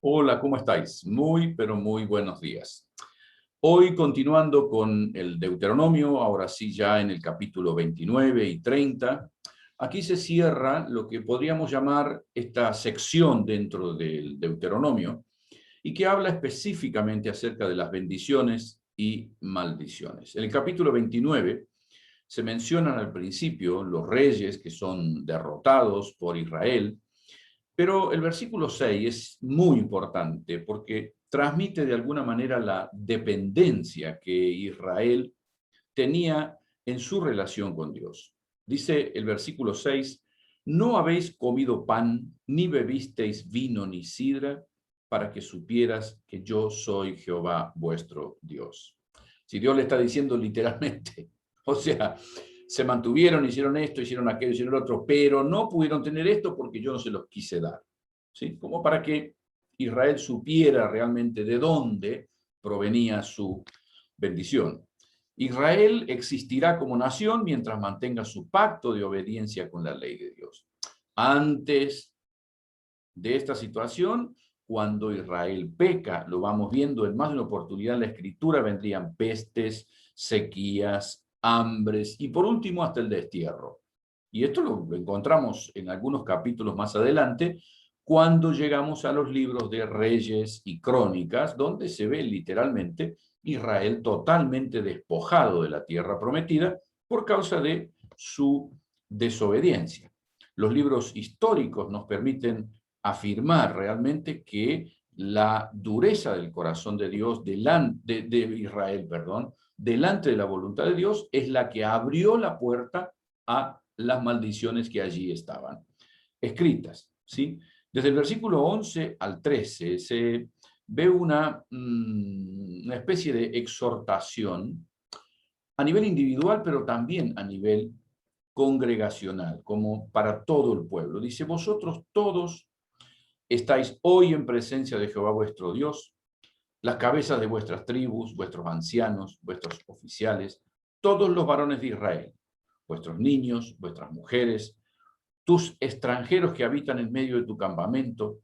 Hola, ¿cómo estáis? Muy, pero muy buenos días. Hoy continuando con el Deuteronomio, ahora sí ya en el capítulo 29 y 30, aquí se cierra lo que podríamos llamar esta sección dentro del Deuteronomio y que habla específicamente acerca de las bendiciones y maldiciones. En el capítulo 29 se mencionan al principio los reyes que son derrotados por Israel. Pero el versículo 6 es muy importante porque transmite de alguna manera la dependencia que Israel tenía en su relación con Dios. Dice el versículo 6, no habéis comido pan, ni bebisteis vino ni sidra, para que supieras que yo soy Jehová vuestro Dios. Si Dios le está diciendo literalmente, o sea, se mantuvieron, hicieron esto, hicieron aquello, hicieron lo otro, pero no pudieron tener esto porque yo no se los quise dar. ¿Sí? Como para que Israel supiera realmente de dónde provenía su bendición. Israel existirá como nación mientras mantenga su pacto de obediencia con la ley de Dios. Antes de esta situación, cuando Israel peca, lo vamos viendo en más de una oportunidad en la Escritura, vendrían pestes, sequías, hambres y por último hasta el destierro. Y esto lo encontramos en algunos capítulos más adelante, cuando llegamos a los libros de Reyes y Crónicas, donde se ve literalmente Israel totalmente despojado de la tierra prometida por causa de su desobediencia. Los libros históricos nos permiten afirmar realmente que la dureza del corazón de Dios, de Israel, perdón, delante de la voluntad de Dios, es la que abrió la puerta a las maldiciones que allí estaban escritas, ¿sí? Desde el versículo 11 al 13 se ve una especie de exhortación a nivel individual, pero también a nivel congregacional, como para todo el pueblo. Dice, vosotros todos estáis hoy en presencia de Jehová vuestro Dios, las cabezas de vuestras tribus, vuestros ancianos, vuestros oficiales, todos los varones de Israel, vuestros niños, vuestras mujeres, tus extranjeros que habitan en medio de tu campamento,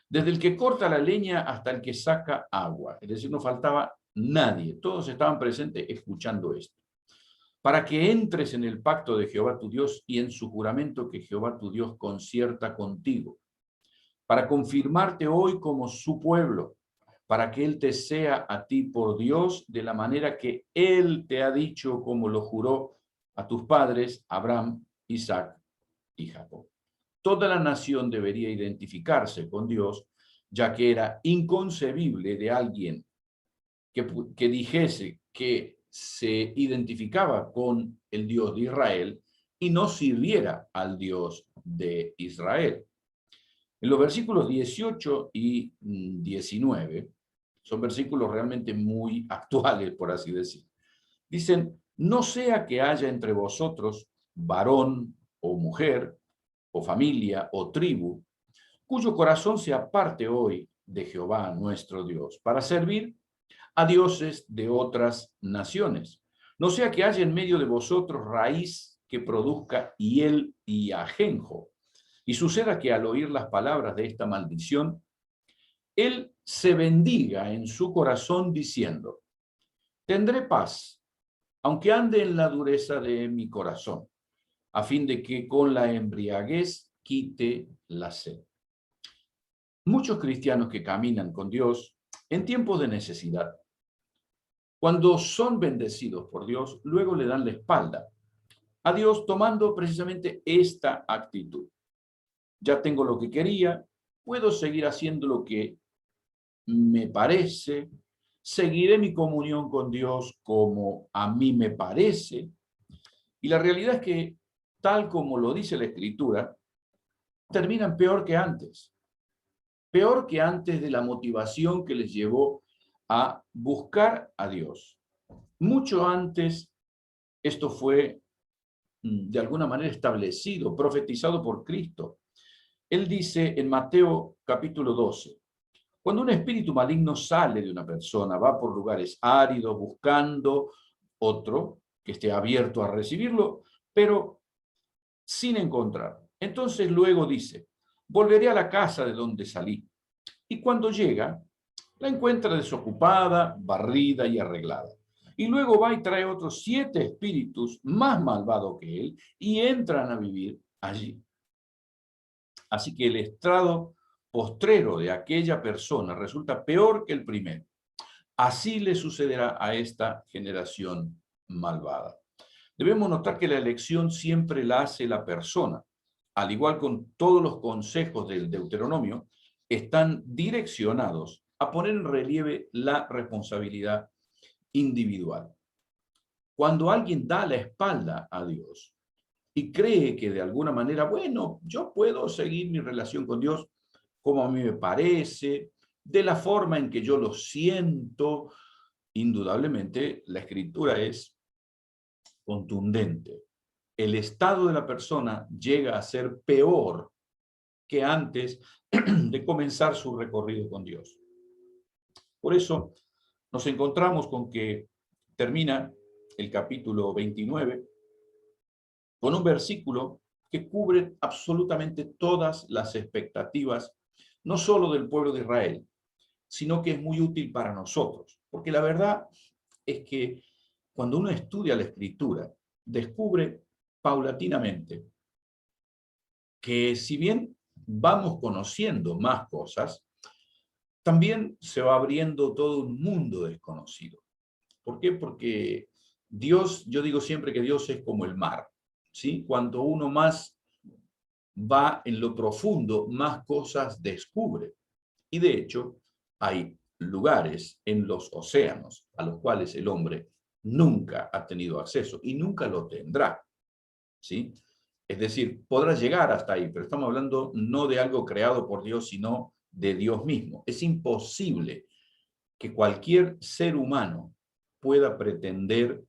desde el que corta la leña hasta el que saca agua. Es decir, no faltaba nadie, todos estaban presentes escuchando esto. Para que entres en el pacto de Jehová tu Dios y en su juramento que Jehová tu Dios concierta contigo, para confirmarte hoy como su pueblo, para que Él te sea a ti por Dios de la manera que Él te ha dicho, como lo juró a tus padres, Abraham, Isaac y Jacob. Toda la nación debería identificarse con Dios, ya que era inconcebible de alguien que dijese que se identificaba con el Dios de Israel y no sirviera al Dios de Israel. En los versículos 18 y 19, son versículos realmente muy actuales, por así decir. Dicen, no sea que haya entre vosotros varón o mujer, o familia, o tribu, cuyo corazón se aparte hoy de Jehová nuestro Dios, para servir a dioses de otras naciones. No sea que haya en medio de vosotros raíz que produzca hiel y ajenjo, y suceda que al oír las palabras de esta maldición, él se bendiga en su corazón diciendo, tendré paz, aunque ande en la dureza de mi corazón, a fin de que con la embriaguez quite la sed. Muchos cristianos que caminan con Dios en tiempos de necesidad, cuando son bendecidos por Dios, luego le dan la espalda a Dios tomando precisamente esta actitud. Ya tengo lo que quería, puedo seguir haciendo lo que me parece, seguiré mi comunión con Dios como a mí me parece. Y la realidad es que, tal como lo dice la Escritura, terminan peor que antes de la motivación que les llevó a buscar a Dios. Mucho antes esto fue de alguna manera establecido, profetizado por Cristo. Él dice en Mateo capítulo 12, cuando un espíritu maligno sale de una persona, va por lugares áridos buscando otro que esté abierto a recibirlo, pero sin encontrar. Entonces luego dice, volveré a la casa de donde salí. Y cuando llega, la encuentra desocupada, barrida y arreglada. Y luego va y trae otros 7 espíritus más malvados que él y entran a vivir allí. Así que el estrado postrero de aquella persona resulta peor que el primero. Así le sucederá a esta generación malvada. Debemos notar que la elección siempre la hace la persona. Al igual con todos los consejos del Deuteronomio, están direccionados a poner en relieve la responsabilidad individual. Cuando alguien da la espalda a Dios y cree que de alguna manera, bueno, yo puedo seguir mi relación con Dios como a mí me parece, de la forma en que yo lo siento, indudablemente la Escritura es contundente. El estado de la persona llega a ser peor que antes de comenzar su recorrido con Dios. Por eso nos encontramos con que termina el capítulo 29 con un versículo que cubre absolutamente todas las expectativas, no solo del pueblo de Israel, sino que es muy útil para nosotros. Porque la verdad es que cuando uno estudia la Escritura, descubre paulatinamente que si bien vamos conociendo más cosas, también se va abriendo todo un mundo desconocido. ¿Por qué? Porque Dios, yo digo siempre que Dios es como el mar, ¿sí? Cuanto uno más va en lo profundo, más cosas descubre. Y de hecho, hay lugares en los océanos a los cuales el hombre nunca ha tenido acceso y nunca lo tendrá, ¿sí? Es decir, podrá llegar hasta ahí, pero estamos hablando no de algo creado por Dios, sino de Dios mismo. Es imposible que cualquier ser humano pueda pretender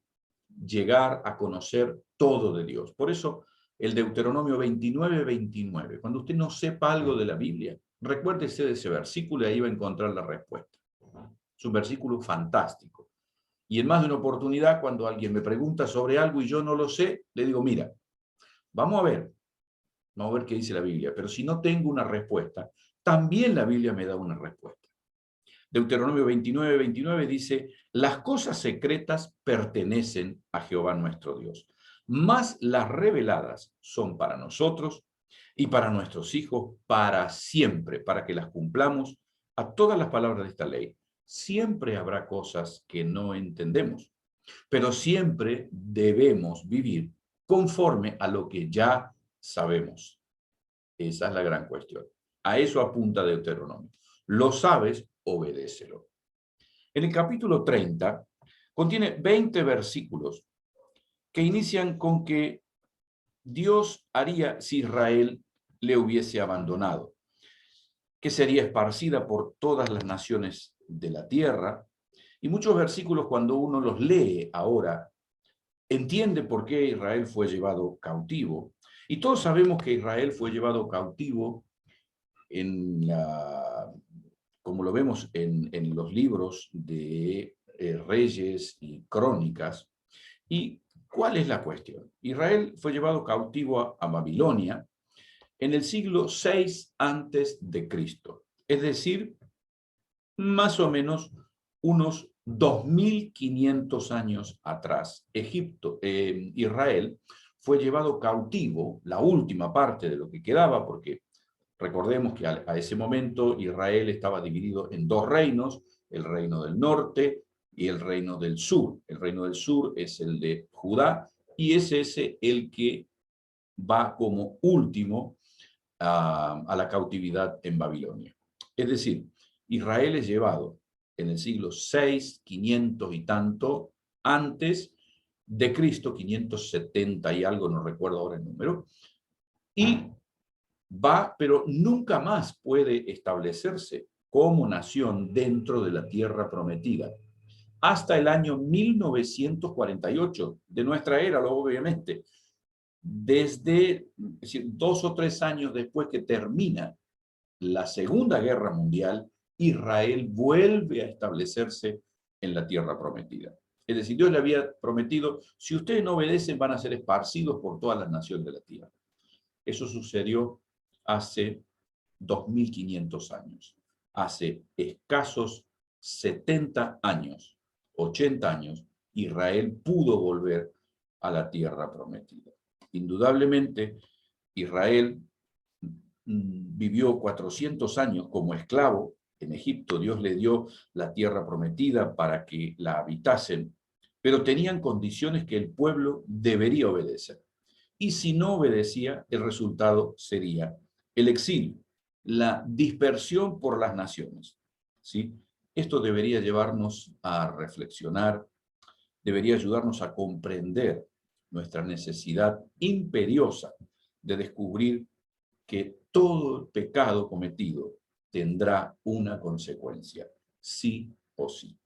llegar a conocer todo de Dios. Por eso, el Deuteronomio 29:29, cuando usted no sepa algo de la Biblia, recuérdese de ese versículo y ahí va a encontrar la respuesta. Es un versículo fantástico. Y en más de una oportunidad, cuando alguien me pregunta sobre algo y yo no lo sé, le digo, mira, vamos a ver qué dice la Biblia, pero si no tengo una respuesta, también la Biblia me da una respuesta. Deuteronomio 29:29 dice, las cosas secretas pertenecen a Jehová nuestro Dios, mas las reveladas son para nosotros y para nuestros hijos para siempre, para que las cumplamos a todas las palabras de esta ley. Siempre habrá cosas que no entendemos, pero siempre debemos vivir conforme a lo que ya sabemos. Esa es la gran cuestión. A eso apunta Deuteronomio. Lo sabes, obedécelo. En el capítulo 30 contiene 20 versículos que inician con que Dios haría si Israel le hubiese abandonado, que sería esparcida por todas las naciones de la tierra. Y muchos versículos, cuando uno los lee ahora, entiende por qué Israel fue llevado cautivo. Y todos sabemos que Israel fue llevado cautivo como lo vemos en los libros de Reyes y Crónicas. ¿Y cuál es la cuestión? Israel fue llevado cautivo a Babilonia en el siglo VI antes de Cristo, es decir, más o menos unos 2500 años atrás. Israel fue llevado cautivo, la última parte de lo que quedaba, porque recordemos que a ese momento Israel estaba dividido en 2 reinos, el reino del norte y el reino del sur. El reino del sur es el de Judá y es ese el que va como último a la cautividad en Babilonia. Es decir, Israel es llevado en el siglo 6, 500 y tanto antes de Cristo, 570 y algo, no recuerdo ahora el número, y va, pero nunca más puede establecerse como nación dentro de la tierra prometida. Hasta el año 1948, de nuestra era, obviamente. Desde, es decir, 2 o 3 años después que termina la Segunda Guerra Mundial, Israel vuelve a establecerse en la tierra prometida. Es decir, Dios le había prometido, si ustedes no obedecen, van a ser esparcidos por todas las naciones de la tierra. Eso sucedió hace 2500 años. hace escasos 70 años, 80 años, Israel pudo volver a la tierra prometida. Indudablemente, Israel vivió 400 años como esclavo en Egipto. Dios le dio la tierra prometida para que la habitasen, pero tenían condiciones que el pueblo debería obedecer. Y si no obedecía, el resultado sería el exilio, la dispersión por las naciones. ¿Sí? Esto debería llevarnos a reflexionar, debería ayudarnos a comprender nuestra necesidad imperiosa de descubrir que todo pecado cometido tendrá una consecuencia, sí o sí.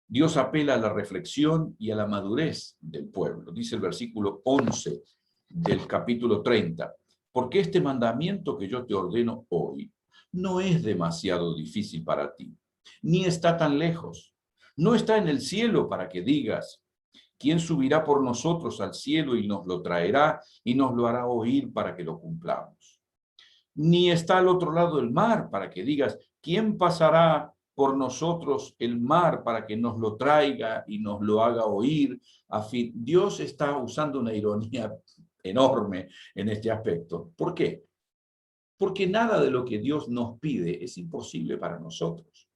Dios apela a la reflexión y a la madurez del pueblo. Dice el versículo 11 del capítulo 30. Porque este mandamiento que yo te ordeno hoy no es demasiado difícil para ti, ni está tan lejos. No está en el cielo para que digas, ¿quién subirá por nosotros al cielo y nos lo traerá y nos lo hará oír para que lo cumplamos? Ni está al otro lado del mar para que digas, ¿quién pasará por nosotros el mar para que nos lo traiga y nos lo haga oír? Dios está usando una ironía enorme en este aspecto. ¿Por qué? Porque nada de lo que Dios nos pide es imposible para nosotros.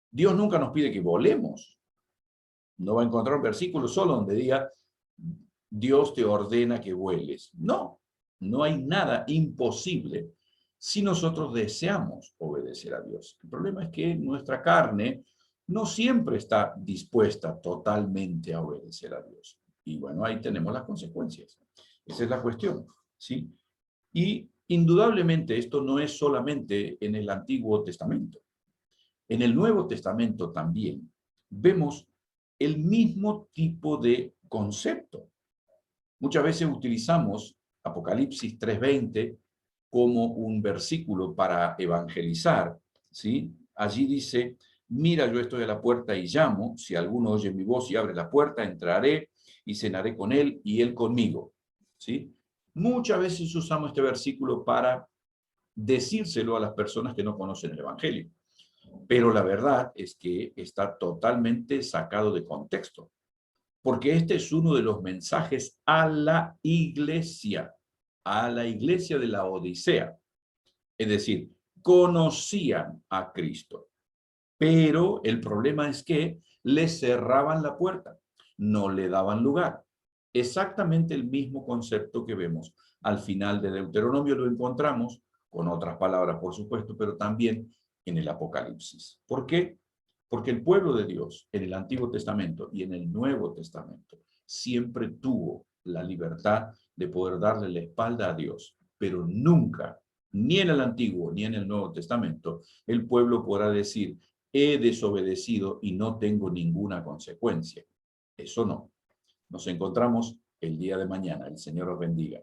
Dios nunca nos pide que volemos. No va a encontrar un versículo solo donde diga, Dios te ordena que vueles. No, no hay nada imposible si nosotros deseamos obedecer a Dios. El problema es que nuestra carne no siempre está dispuesta totalmente a obedecer a Dios. Y bueno, ahí tenemos las consecuencias. Esa es la cuestión, ¿sí? Y indudablemente esto no es solamente en el Antiguo Testamento. En el Nuevo Testamento también vemos el mismo tipo de concepto. Muchas veces utilizamos Apocalipsis 3:20 como un versículo para evangelizar, ¿sí? Allí dice, mira, yo estoy a la puerta y llamo, si alguno oye mi voz y abre la puerta, entraré y cenaré con él y él conmigo, ¿sí? Muchas veces usamos este versículo para decírselo a las personas que no conocen el Evangelio, pero la verdad es que está totalmente sacado de contexto, porque este es uno de los mensajes a la iglesia de la Odisea. Es decir, conocían a Cristo, pero el problema es que le cerraban la puerta, no le daban lugar. Exactamente el mismo concepto que vemos al final de Deuteronomio lo encontramos, con otras palabras por supuesto, pero también en el Apocalipsis. ¿Por qué? Porque el pueblo de Dios en el Antiguo Testamento y en el Nuevo Testamento siempre tuvo la libertad de poder darle la espalda a Dios, pero nunca, ni en el Antiguo ni en el Nuevo Testamento, el pueblo podrá decir, he desobedecido y no tengo ninguna consecuencia. Eso no. Nos encontramos el día de mañana. El Señor os bendiga.